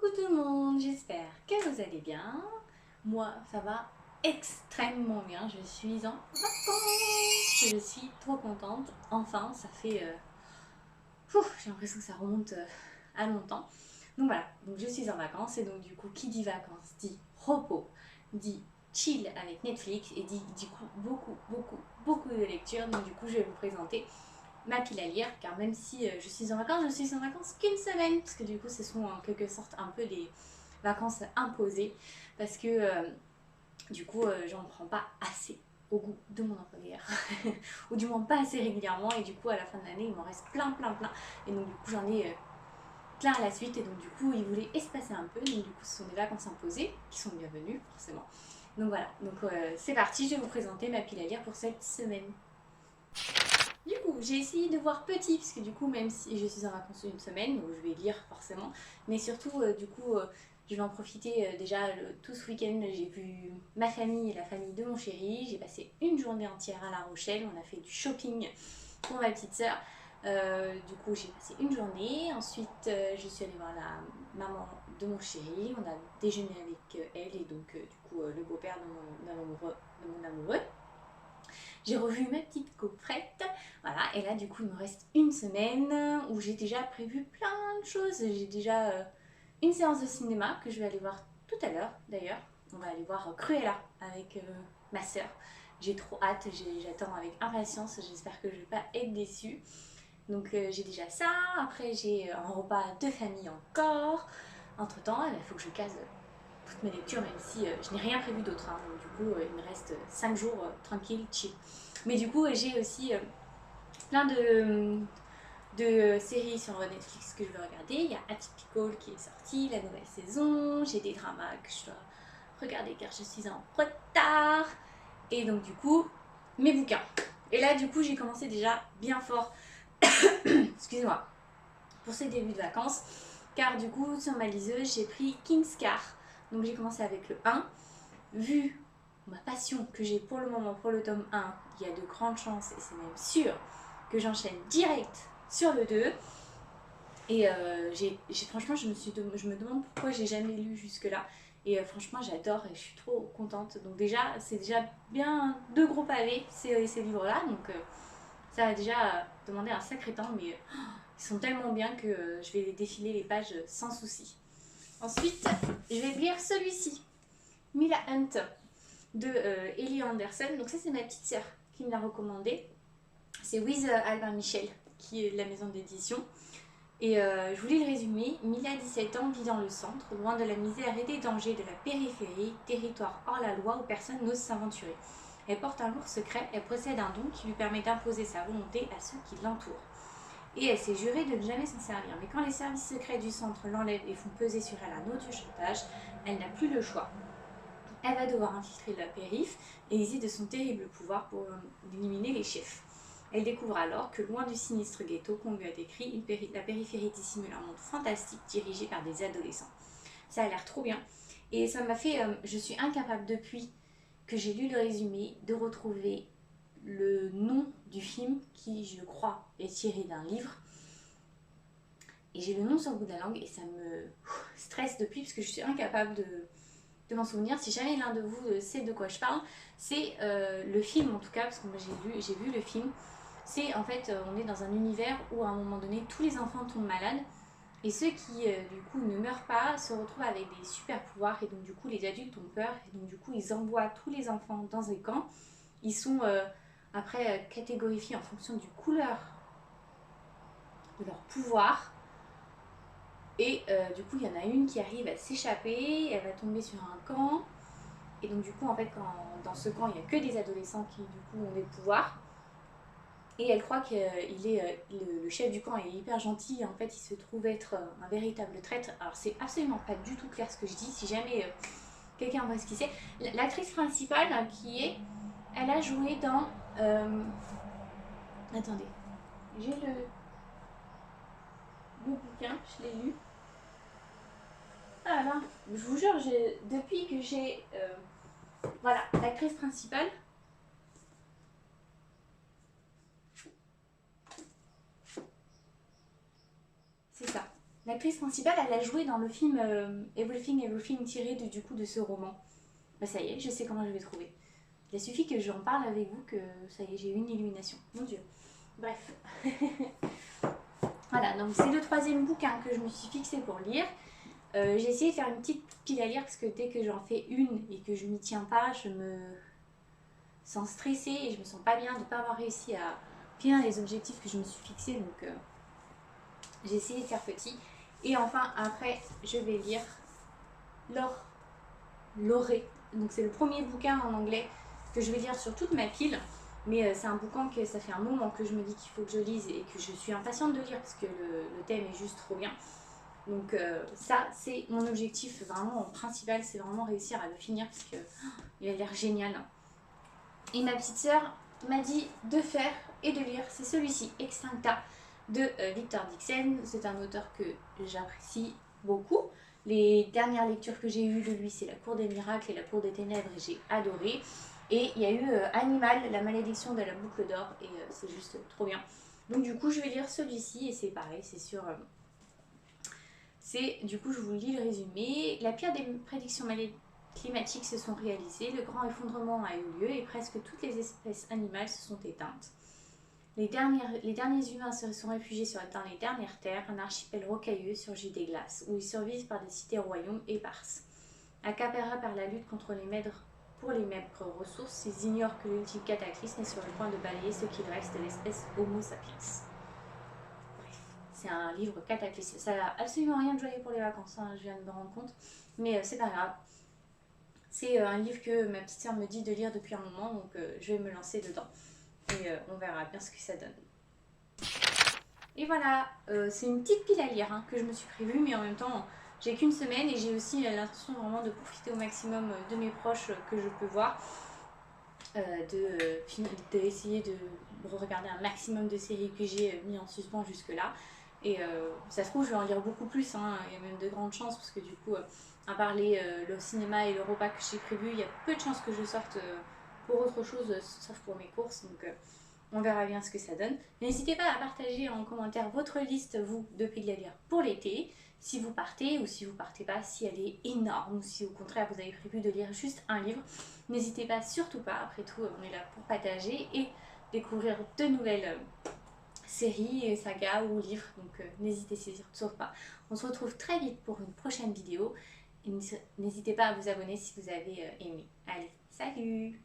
Coucou tout le monde, j'espère que vous allez bien. Moi, ça va extrêmement bien. Je suis en vacances. Je suis trop contente. Enfin, ça fait... j'ai l'impression que ça remonte à longtemps. Donc voilà, donc je suis en vacances et donc du coup, qui dit vacances dit repos, dit chill avec Netflix et dit du coup beaucoup de lecture. Donc du coup, je vais vous présenter ma pile à lire, car même si je suis en vacances, je suis en vacances qu'une semaine, parce que du coup ce sont en quelque sorte un peu les vacances imposées, parce que du coup j'en prends pas assez au goût de mon employeur, ou du moins pas assez régulièrement, et du coup à la fin de l'année il m'en reste plein, et donc du coup j'en ai plein à la suite, et donc du coup il voulait espacer un peu, donc du coup ce sont des vacances imposées, qui sont bienvenues forcément. Donc voilà, donc c'est parti, je vais vous présenter ma pile à lire pour cette semaine. Du coup, j'ai essayé de voir petit, parce que du coup, même si je suis en vacances une semaine, donc je vais lire forcément, mais surtout, je vais en profiter déjà tout ce week-end. J'ai vu ma famille et la famille de mon chéri. J'ai passé une journée entière à La Rochelle. On a fait du shopping pour ma petite sœur. Du coup, j'ai passé une journée. Ensuite, je suis allée voir la maman de mon chéri. On a déjeuné avec elle et donc, le beau-père de mon amoureux. J'ai revu ma petite coprette, voilà, et là du coup il me reste une semaine où j'ai déjà prévu plein de choses. J'ai déjà une séance de cinéma que je vais aller voir tout à l'heure d'ailleurs. On va aller voir Cruella avec ma soeur. J'ai trop hâte, j'attends avec impatience, j'espère que je ne vais pas être déçue. Donc j'ai déjà ça, après j'ai un repas de famille encore. Entre temps, il faut que je case toutes mes lectures, même si je n'ai rien prévu d'autre. Hein. Donc, du coup, il me reste 5 jours tranquille, chill. Mais du coup, j'ai aussi plein de séries sur Netflix que je vais regarder. Il y a Atypical qui est sorti, la nouvelle saison. J'ai des dramas que je dois regarder car je suis en retard. Et donc, du coup, mes bouquins. Et là, du coup, j'ai commencé déjà bien fort. Excusez-moi. Pour ces débuts de vacances. Car du coup, sur ma liseuse, j'ai pris Kingscar. Donc, j'ai commencé avec le 1. Vu ma passion que j'ai pour le moment pour le tome 1, il y a de grandes chances, et c'est même sûr, que j'enchaîne direct sur le 2. Et franchement, je me demande pourquoi j'ai jamais lu jusque-là. Et franchement, j'adore et je suis trop contente. Donc déjà, c'est déjà bien deux gros pavés, ces livres-là. Donc ça va déjà demander un sacré temps, mais ils sont tellement bien que je vais défiler les pages sans souci. Ensuite, je vais lire celui-ci, Mila Hunt, de Ellie Anderson. Donc ça, c'est ma petite sœur qui me l'a recommandé. C'est With Albin Michel, qui est de la maison d'édition. Et je vous lis le résumé. Mila, 17 ans, vit dans le centre, loin de la misère et des dangers de la périphérie, territoire hors la loi où personne n'ose s'aventurer. Elle porte un lourd secret, elle possède un don qui lui permet d'imposer sa volonté à ceux qui l'entourent. Et elle s'est jurée de ne jamais s'en servir. Mais quand les services secrets du centre l'enlèvent et font peser sur elle un autre chantage, elle n'a plus le choix. Elle va devoir infiltrer la périph' et user de son terrible pouvoir pour éliminer les chefs. Elle découvre alors que loin du sinistre ghetto qu'on lui a décrit, la périphérie dissimule un monde fantastique dirigé par des adolescents. Ça a l'air trop bien. Et ça m'a fait... je suis incapable depuis que j'ai lu le résumé de retrouver le nom du film qui, je crois, est tiré d'un livre. Et j'ai le nom sur le bout de la langue et ça me stresse depuis parce que je suis incapable de m'en souvenir. Si jamais l'un de vous sait de quoi je parle, c'est le film en tout cas, parce que moi j'ai vu le film. C'est en fait, on est dans un univers où à un moment donné, tous les enfants tombent malades. Et ceux qui, du coup, ne meurent pas se retrouvent avec des super pouvoirs. Et donc, du coup, les adultes ont peur. Et donc, du coup, ils envoient tous les enfants dans des camps. Ils sont après catégorifiés en fonction du couleur de leur pouvoir. Et du coup, il y en a une qui arrive à s'échapper. Elle va tomber sur un camp. Et donc, du coup, en fait, dans ce camp, il n'y a que des adolescents qui, du coup, ont des pouvoirs. Et elle croit qu'il est le chef du camp est hyper gentil. En fait, il se trouve être un véritable traître. Alors, c'est absolument pas du tout clair ce que je dis. Si jamais quelqu'un voit ce qui c'est. L'actrice principale, elle a joué dans. Attendez, j'ai le bouquin, je l'ai lu. Ah là, je vous jure, depuis que j'ai. Voilà, l'actrice principale. C'est ça. l'actrice principale, elle a joué dans le film Everything Everything tiré du coup de ce roman. Bah ça y est, je sais comment je vais trouver. Il suffit que j'en parle avec vous que ça y est, j'ai eu une illumination. Mon Dieu. Bref. Voilà, donc c'est le 3e bouquin que je me suis fixé pour lire. J'ai essayé de faire une petite pile à lire parce que dès que j'en fais une et que je m'y tiens pas, je me sens stressée et je me sens pas bien de ne pas avoir réussi à finir les objectifs que je me suis fixés. Donc j'ai essayé de faire petit. Et enfin, après, je vais lire L'Orée. Donc c'est le premier bouquin en anglais que je vais lire sur toute ma pile. Mais c'est un bouquin que ça fait un moment que je me dis qu'il faut que je lise et que je suis impatiente de lire parce que le thème est juste trop bien. Donc ça, c'est mon objectif vraiment principal, c'est vraiment réussir à le finir parce qu'il a l'air génial. Et ma petite sœur m'a dit de faire et de lire, c'est celui-ci, Extincta, de Victor Dixon. C'est un auteur que j'apprécie beaucoup. Les dernières lectures que j'ai eues de lui, c'est La Cour des Miracles et La Cour des Ténèbres, et j'ai adoré. Et il y a eu Animal, La Malédiction de la Boucle d'Or, et c'est juste trop bien. Donc du coup, je vais lire celui-ci, et c'est pareil, c'est sur... du coup, je vous lis le résumé. La pire des prédictions climatiques se sont réalisées, le grand effondrement a eu lieu et presque toutes les espèces animales se sont éteintes. Les derniers humains se sont réfugiés dans les dernières terres, un archipel rocailleux surgit des glaces, où ils survivent par des cités-royaumes éparses. Accaparés par la lutte contre pour les maigres ressources, ils ignorent que l'ultime cataclysme est sur le point de balayer ce qu'il reste de l'espèce Homo sapiens. C'est un livre cataclysme. Ça n'a absolument rien de joyeux pour les vacances, hein, je viens de me rendre compte. Mais c'est pas grave. C'est un livre que ma petite sœur me dit de lire depuis un moment, donc je vais me lancer dedans. Et on verra bien ce que ça donne. Et voilà, c'est une petite pile à lire que je me suis prévue, mais en même temps, j'ai qu'une semaine et j'ai aussi l'intention vraiment de profiter au maximum de mes proches que je peux voir. D'essayer de regarder un maximum de séries que j'ai mis en suspens jusque-là. Et ça se trouve, je vais en lire beaucoup plus, il y a même de grandes chances, parce que du coup, à part le cinéma et le repas que j'ai prévu, il y a peu de chances que je sorte pour autre chose, sauf pour mes courses. Donc on verra bien ce que ça donne. N'hésitez pas à partager en commentaire votre liste, vous, de piles à lire pour l'été. Si vous partez ou si vous partez pas, si elle est énorme ou si au contraire vous avez prévu de lire juste un livre, n'hésitez pas, surtout pas. Après tout, on est là pour partager et découvrir de nouvelles séries, sagas ou livres. Donc n'hésitez surtout pas. On se retrouve très vite pour une prochaine vidéo. Et n'hésitez pas à vous abonner si vous avez aimé. Allez, salut!